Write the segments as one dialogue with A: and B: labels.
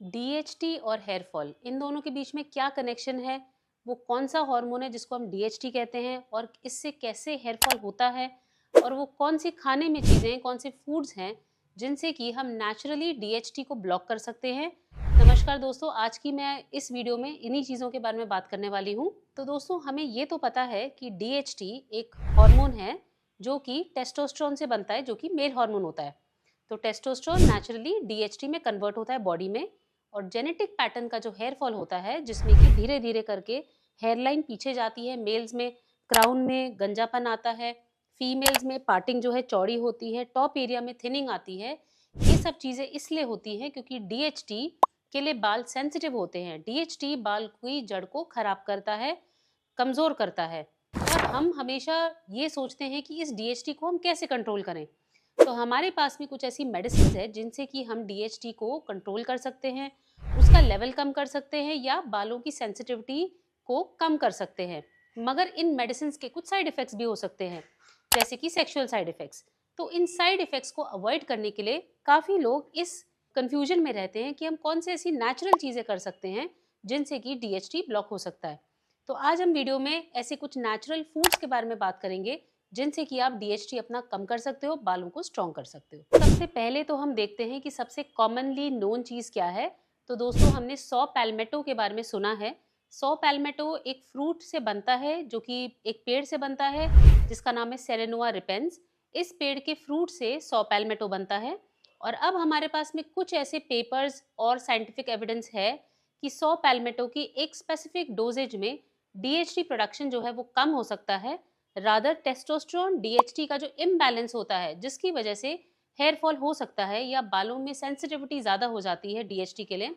A: DHT और hair fall, इन दोनों के बीच में क्या कनेक्शन है? वो कौन सा हार्मोन है जिसको हम डीएचटी कहते हैं और इससे कैसे हेयर फॉल होता है? और वो कौन सी खाने में चीज़ें हैं, कौन से फूड्स हैं जिनसे कि हम नेचुरली डीएचटी को ब्लॉक कर सकते हैं? नमस्कार दोस्तों, आज की मैं इस वीडियो में इन्हीं चीज़ों के बारे में बात करने वाली हूँ। तो दोस्तों, हमें ये तो पता है कि डीएचटी एक हार्मोन है जो कि टेस्टोस्टेरोन से बनता है, जो कि मेल हार्मोन होता है। तो टेस्टोस्टेरोन नेचुरली डीएचटी में कन्वर्ट होता है बॉडी में, और जेनेटिक पैटर्न का जो हेयर फॉल होता है जिसमें कि धीरे धीरे करके हेयर लाइन पीछे जाती है, मेल्स में क्राउन में गंजापन आता है, फीमेल्स में पार्टिंग जो है चौड़ी होती है, टॉप एरिया में थिनिंग आती है। ये सब चीज़ें इसलिए होती हैं क्योंकि डीएचटी के लिए बाल सेंसिटिव होते हैं। डीएचटी बाल की जड़ को खराब करता है, कमज़ोर करता है। और हम हमेशा ये सोचते हैं कि इस डीएचटी को हम कैसे कंट्रोल करें। तो हमारे पास में कुछ ऐसी मेडिसिन है जिनसे कि हम डीएचटी को कंट्रोल कर सकते हैं, उसका लेवल कम कर सकते हैं या बालों की सेंसिटिविटी को कम कर सकते हैं। मगर इन मेडिसिन के कुछ साइड इफेक्ट्स भी हो सकते हैं, जैसे कि सेक्सुअल साइड इफेक्ट्स। तो इन साइड इफेक्ट्स को अवॉइड करने के लिए काफ़ी लोग इस कंफ्यूजन में रहते हैं कि हम कौन से ऐसी नेचुरल चीज़ें कर सकते हैं जिनसे कि डीएचटी ब्लॉक हो सकता है। तो आज हम वीडियो में ऐसे कुछ नेचुरल फूड्स के बारे में बात करेंगे जिनसे कि आप डीएचटी अपना कम कर सकते हो, बालों को स्ट्रॉन्ग कर सकते हो। सबसे पहले तो हम देखते हैं कि सबसे कॉमनली नोन चीज़ क्या है। तो दोस्तों, हमने सॉ पैल्मेटो के बारे में सुना है। सॉ पैल्मेटो एक फ्रूट से बनता है जो कि एक पेड़ से बनता है जिसका नाम है सेरेनुआ रिपेंस। इस पेड़ के फ्रूट से सॉ पैल्मेटो बनता है। और अब हमारे पास में कुछ ऐसे पेपर्स और साइंटिफिक एविडेंस है कि सॉ पैल्मेटो की एक स्पेसिफिक डोजेज में डीएचटी प्रोडक्शन जो है वो कम हो सकता है। रादर टेस्टोस्टेरोन डीएचटी का जो इम्बैलेंस होता है जिसकी वजह से हेयर फॉल हो सकता है या बालों में सेंसिटिविटी ज़्यादा हो जाती है डीएचटी के लिए,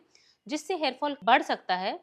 A: जिससे हेयर फॉल बढ़ सकता है,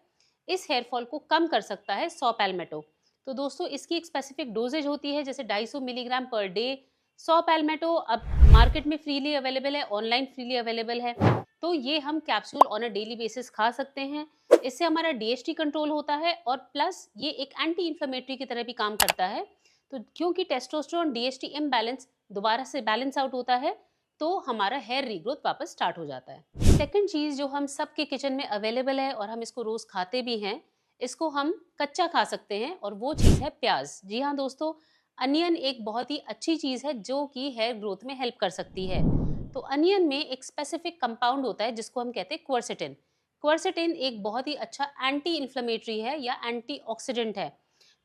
A: इस हेयर फॉल को कम कर सकता है सॉ पैल्मेटो। तो दोस्तों, इसकी एक स्पेसिफिक डोजेज होती है, जैसे 250 मिलीग्राम पर डे। सॉ पैल्मेटो अब मार्केट में फ्रीली अवेलेबल है, ऑनलाइन फ्रीली अवेलेबल है। तो ये हम capsule on a daily basis खा सकते हैं। इससे हमारा डीएचटी कंट्रोल होता है और प्लस ये एक एंटी इन्फ्लेमेटरी की तरह भी काम करता है। तो क्योंकि टेस्टोस्टेरोन डीएचटी इम्बैलेंस दोबारा से बैलेंस आउट होता है, तो हमारा हेयर रीग्रोथ वापस स्टार्ट हो जाता है। सेकंड चीज़ जो हम सबके किचन में अवेलेबल है और हम इसको रोज़ खाते भी हैं, इसको हम कच्चा खा सकते हैं, और वो चीज़ है प्याज। जी हाँ दोस्तों, अनियन एक बहुत ही अच्छी चीज़ है जो कि हेयर ग्रोथ में हेल्प कर सकती है। तो अनियन में एक स्पेसिफिक कंपाउंड होता है जिसको हम कहते हैं क्वर्सेटिन। क्वर्सेटिन एक बहुत ही अच्छा एंटी इन्फ्लेमेटरी है या एंटीऑक्सीडेंट है।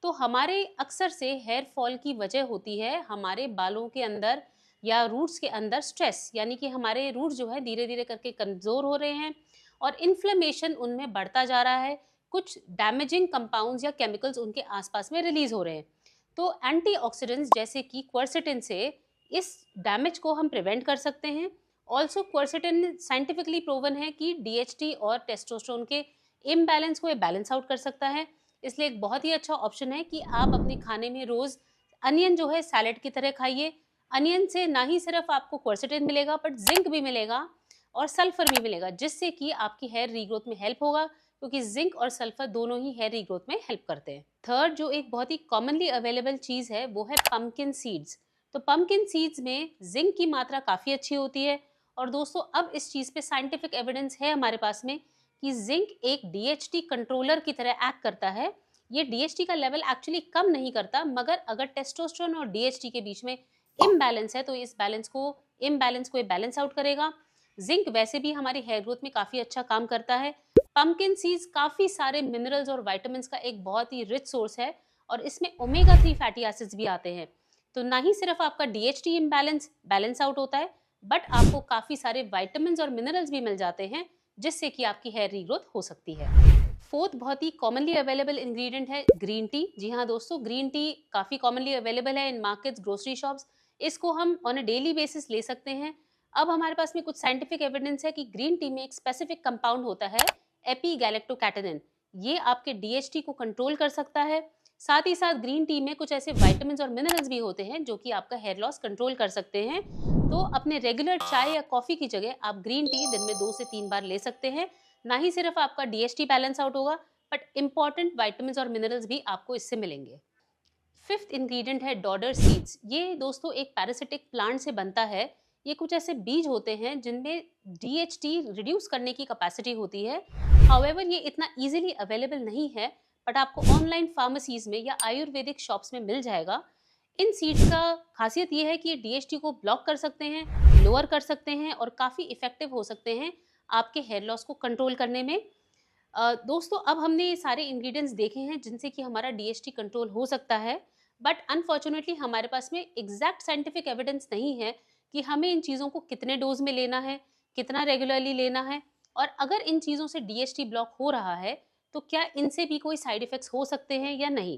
A: तो हमारे अक्सर से हेयर फॉल की वजह होती है हमारे बालों के अंदर या रूट्स के अंदर स्ट्रेस, यानी कि हमारे रूट्स जो है धीरे धीरे करके कमज़ोर हो रहे हैं और इन्फ्लेमेशन उनमें बढ़ता जा रहा है। कुछ डैमेजिंग कंपाउंड्स या केमिकल्स उनके आसपास में रिलीज हो रहे हैं। तो एंटीऑक्सीडेंट्स जैसे कि क्वर्सेटिन से इस डैमेज को हम प्रिवेंट कर सकते हैं। ऑल्सो क्वर्सेटिन साइंटिफिकली प्रूवन है कि डीएचटी और टेस्टोस्टेरोन के इम्बैलेंस को ये बैलेंस आउट कर सकता है। इसलिए एक बहुत ही अच्छा ऑप्शन है कि आप अपने खाने में रोज़ अनियन जो है सैलेड की तरह खाइए। अनियन से ना ही सिर्फ आपको क्वर्सेटिन मिलेगा, बट जिंक भी मिलेगा और सल्फर भी मिलेगा, जिससे कि आपकी हेयर रीग्रोथ में हेल्प होगा, क्योंकि जिंक और सल्फर दोनों ही हेयर रीग्रोथ में हेल्प करते हैं। थर्ड जो एक बहुत ही कॉमनली अवेलेबल चीज़ है वो है पम्पकिन सीड्स। तो पम्पकिन सीड्स में जिंक की मात्रा काफ़ी अच्छी होती है। और दोस्तों, अब इस चीज़ पे साइंटिफिक एविडेंस है हमारे पास में कि जिंक एक डीएचटी कंट्रोलर की तरह एक्ट करता है। ये डीएचटी का लेवल एक्चुअली कम नहीं करता, मगर अगर टेस्टोस्टेरोन और डीएचटी के बीच में इम्बैलेंस है तो इस इम्बैलेंस को ये बैलेंस आउट करेगा। जिंक वैसे भी हमारी हेयर ग्रोथ में काफ़ी अच्छा काम करता है। पंपकिन सीड्स काफ़ी सारे मिनरल्स और विटामिन्स का एक बहुत ही रिच सोर्स है, और इसमें ओमेगा 3 फैटी एसिड्स भी आते हैं। तो ना ही सिर्फ आपका डीएचटी इम्बैलेंस बैलेंस आउट होता है, बट आपको काफ़ी सारे विटामिन्स और मिनरल्स भी मिल जाते हैं, जिससे कि आपकी हेयर रीग्रोथ हो सकती है। फोर्थ बहुत ही कॉमनली अवेलेबल इंग्रेडिएंट है ग्रीन टी। जी हाँ दोस्तों, ग्रीन टी काफ़ी कॉमनली अवेलेबल है इन मार्केट्स, ग्रोसरी शॉप्स। इसको हम ऑन अ डेली बेसिस ले सकते हैं। अब हमारे पास में कुछ साइंटिफिक एविडेंस है कि ग्रीन टी में एक स्पेसिफिक कंपाउंड होता है एपीगैलेक्टोकैटेनिन। ये आपके डीएचटी को कंट्रोल कर सकता है। साथ ही साथ ग्रीन टी में कुछ ऐसे विटामिन्स और मिनरल्स भी होते हैं जो कि आपका हेयर लॉस कंट्रोल कर सकते हैं। तो अपने रेगुलर चाय या कॉफ़ी की जगह आप ग्रीन टी दिन में 2 से 3 बार ले सकते हैं। ना ही सिर्फ आपका डीएचटी बैलेंस आउट होगा, बट इंपॉर्टेंट विटामिन्स और मिनरल्स भी आपको इससे मिलेंगे। फिफ्थ इंग्रेडिएंट है डॉडर सीड्स। ये दोस्तों एक पैरासिटिक प्लांट से बनता है। ये कुछ ऐसे बीज होते हैं जिनमें DHT रिड्यूस करने की कैपेसिटी होती है। हाउएवर ये इतना इजीली अवेलेबल नहीं है, बट आपको ऑनलाइन फार्मेसीज में या आयुर्वेदिक शॉप्स में मिल जाएगा। इन सीड्स का खासियत ये है कि ये DHT को ब्लॉक कर सकते हैं, लोअर कर सकते हैं और काफ़ी इफेक्टिव हो सकते हैं आपके हेयर लॉस को कंट्रोल करने में। दोस्तों, अब हमने ये सारे इंग्रेडिएंट्स देखे हैं जिनसे कि हमारा DHT कंट्रोल हो सकता है, बट अनफॉर्चुनेटली हमारे पास में एग्जैक्ट साइंटिफिक एविडेंस नहीं है कि हमें इन चीज़ों को कितने डोज में लेना है, कितना रेगुलरली लेना है, और अगर इन चीज़ों से DHT ब्लॉक हो रहा है तो क्या इनसे भी कोई साइड इफेक्ट्स हो सकते हैं या नहीं।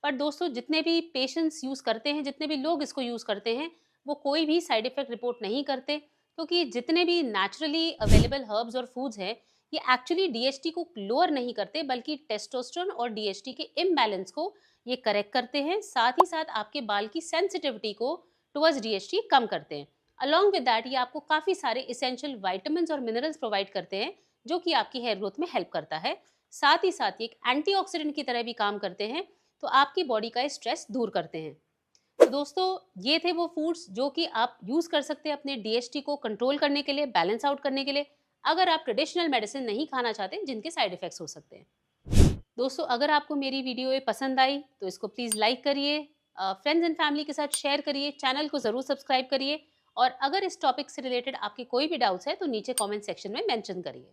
A: पर दोस्तों, जितने भी पेशेंट्स यूज़ करते हैं, जितने भी लोग इसको यूज़ करते हैं, वो कोई भी साइड इफेक्ट रिपोर्ट नहीं करते, क्योंकि जितने भी नेचुरली अवेलेबल हर्ब्स और फूड्स हैं, ये एक्चुअली DHT को लोअर नहीं करते, बल्कि टेस्टोस्टेरोन और DHT के इम्बैलेंस को ये करेक्ट करते हैं। साथ ही साथ आपके बाल की सेंसिटिविटी को टुवर्ड्स DHT कम करते हैं। अलॉन्ग विद दैट ये आपको काफ़ी सारे इसेंशियल वाइटामिन्स और मिनरल्स प्रोवाइड करते हैं, जो कि आपकी हेयर ग्रोथ में हेल्प करता है। साथ ही साथ ये एक एंटीऑक्सीडेंट की तरह भी काम करते हैं, तो आपकी बॉडी का स्ट्रेस दूर करते हैं। तो दोस्तों, ये थे वो फूड्स जो कि आप यूज़ कर सकते हैं अपने DHT को कंट्रोल करने के लिए, बैलेंस आउट करने के लिए, अगर आप ट्रेडिशनल मेडिसिन नहीं खाना चाहते जिनके साइड इफेक्ट्स हो सकते हैं। दोस्तों, अगर आपको मेरी वीडियो ये पसंद आई तो इसको प्लीज़ लाइक करिए, फ्रेंड्स एंड फैमिली के साथ शेयर करिए, चैनल को ज़रूर सब्सक्राइब करिए, और अगर इस टॉपिक से रिलेटेड आपके कोई भी डाउट्स है तो नीचे कमेंट सेक्शन में मेंशन करिए।